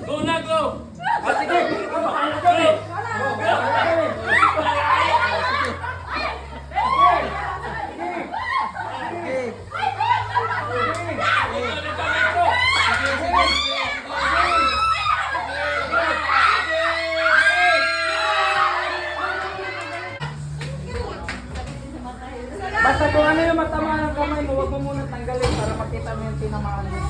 Go na, go! Sige! Bahala ka eh! Basta kung ano yung matamaan ng kamay mo, huwag mo muna tanggalin para makita mo yung tinamaan mo.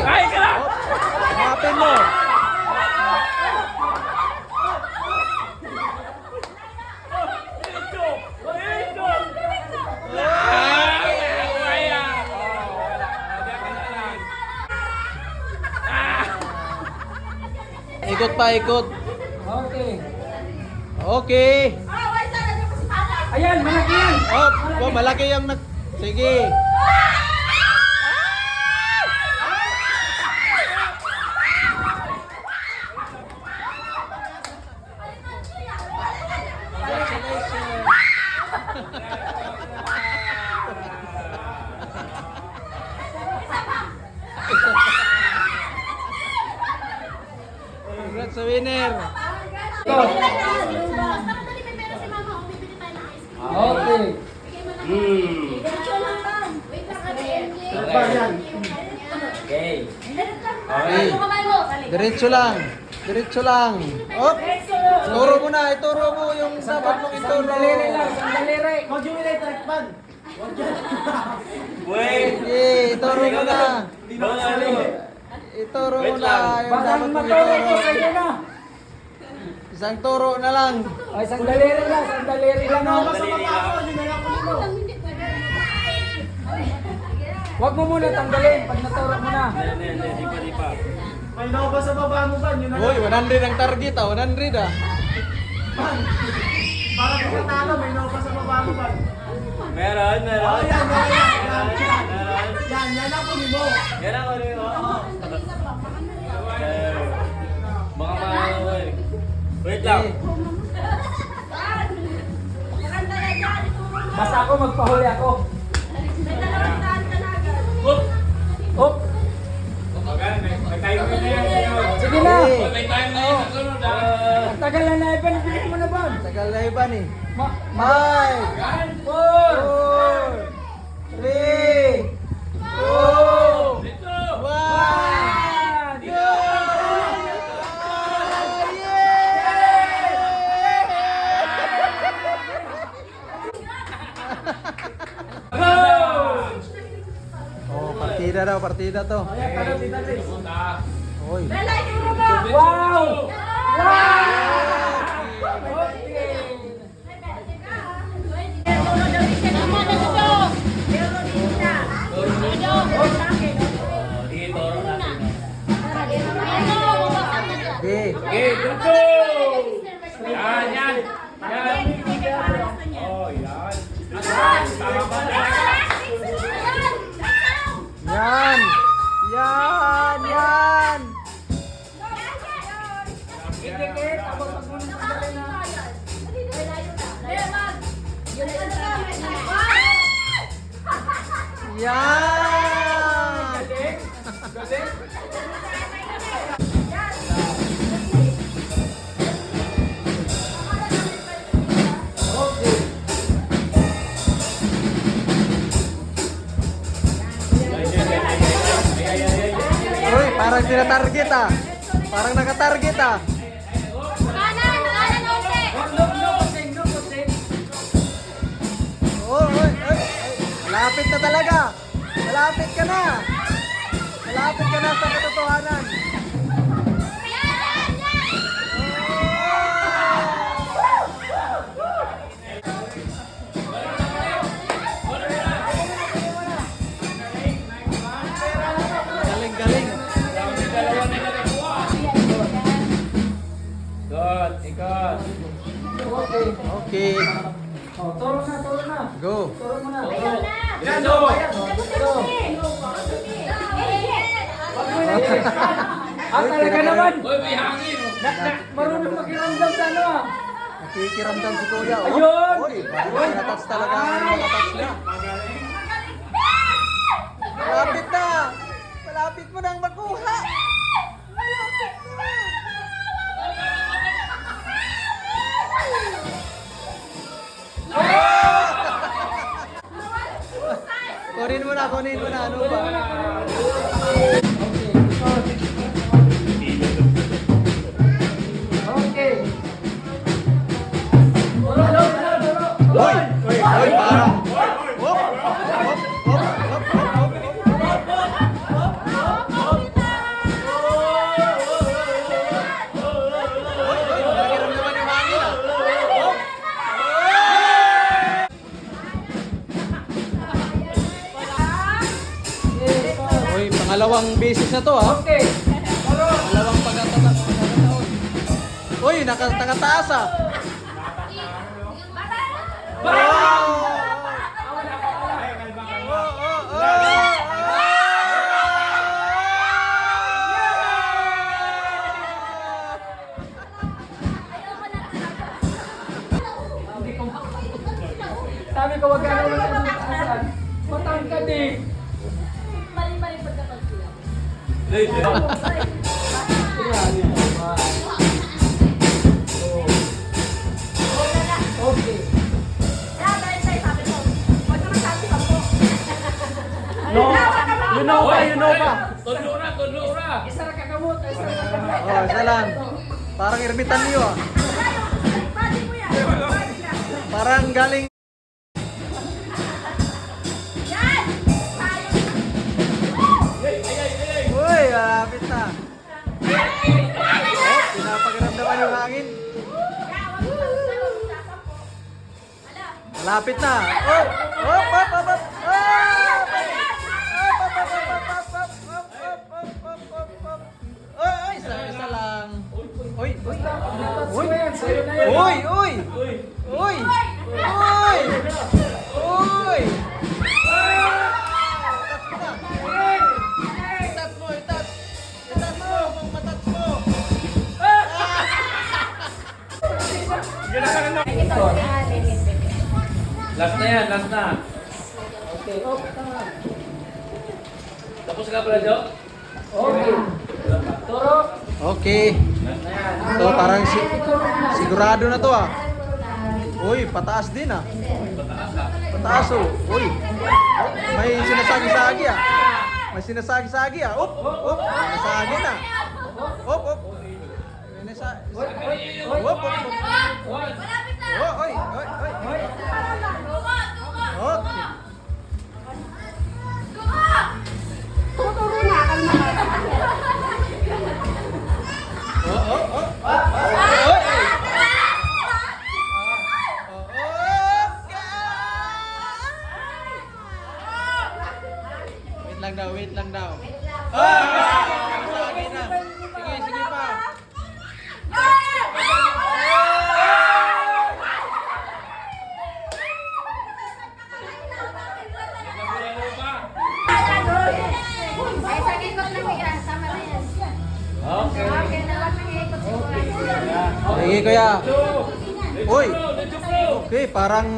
Ay, ka na! Hapin mo. Ikot pa, ikot. Okay. Okay. Ayan, malaki yan! Oh, malaki yung sige. Congrats sa winner. Okay. Okay. Okay. Diretso lang. Diretso lang. Oh. Ituro mo na. Ituro mo yung dapat mong ituro. Sandaliri lang, sandaliri. Wait! Sige, ituro mo na. Ituro mo na yung Basta dapat mong maturo ko sa ituro. iyo na. Isang turo na lang. Ay, sandaliri lang, sandaliri lang. Huwag mo muna tanggalin pag naturo mo na. Di pa. May nauba sa baba mo ba? Yun na Uy, 100 ang target ah. 100 ah. Para sa talo, may nauba sa baba mo ba? Meron. Oh, yan ako ni mo. Yan ako rin. Baka maano eh. Wait lang. Basta ako magpahuli ako. Whoop! Hop! May tayo na yan. Sige na! Okay. May time na yun sa sunod Ang tagal na na Ivan, bilis mo na ba? Tagal na iba ni. Ma... 5, 4! 4, 3, 2, Dito! 1. Dito! Go! Oh, partida daw, partida to. Ayan, tara, tita Liz. Oy. Wow! Wow! Sige, toro natin. Okay. Okay, dito! Yan, yan! Yan! Oh, yan! Tama ba talaga? Yan. Yan, yan. Dikit, abot pag muna tanggalin na. Yan. Galing! Galing! Okay. Uy, parang tinatarget ah. Parang nakatarget ah. Oh, oy, oy. Malapit na talaga. Malapit ka na. Malapit ka na sa katotohanan. Galing, galing. Ikot, ikot. Okay. Okay. Oh, turo na, turo na. Go. Turo mo na. Diretso! Go. Talaga naman. Uy, may hangin. Marunong makiramdam sa ano ah. Nakikiramdam si Kuya. Oh. Ayun! Uy, matatas talaga. Matatas na. Malapit na. Malapit mo nang makuha. Malapit na. Kunin mo na, kunin mo na. Ano ba? Okay. Hoy! Hoy, parang. Hop! Hop! Hop! Hop! Hop! Hoy! Hoy! Nakiramdaman yung hangin ah. Hop! Hoy, pangalawang beses na to ah. Okay. Pangalawang pagkataon. Hoy, nakataas ah. Oh! Oh, oh, oh! Sabi ko wag ka naman sa taasan. Matangkad eh. Late, eh. Okay. You know ba, you know ba? Tudlo na, tudlo na. Isa na kakamot. Isa na kakamot. Oh, isa lang. Parang ermitan niyo ah. Parang galing. Uy, malapit na. Oh, pinapakiramdaman yung hangin. Malapit na. Oh, oh, oh, oh, oh. Isa lang. Uy, uy. Uy, Sa'yo na yan. uy, uy. Uy! Uy! Uy! Itat mo, itat! Itat mo, kung matat mo! Last na yan, last na. Okay. Oh, tama. Tapos ka pala, Jo? Okay. Turo. Okay. Last na yan. So parang sigurado na to ah. Uy, pataas din ah. Pataas oh. Uy. Oh, may sinasagi-sagi ah. May sinasagi-sagi ah. Up, up. Sinasagi na. Up, up. May nasa... Up, up, up. Oh, oy, oy, oy. Okay. Oh, oh, oh. Oh, oy. Wait lang daw. Sinasagi na. Sige, sige pa. Okay. Sige, kuya. Uy. Let's go. Okay, parang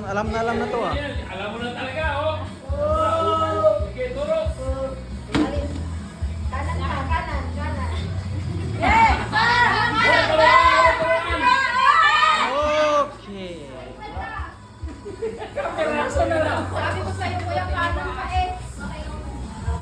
alam na to ah.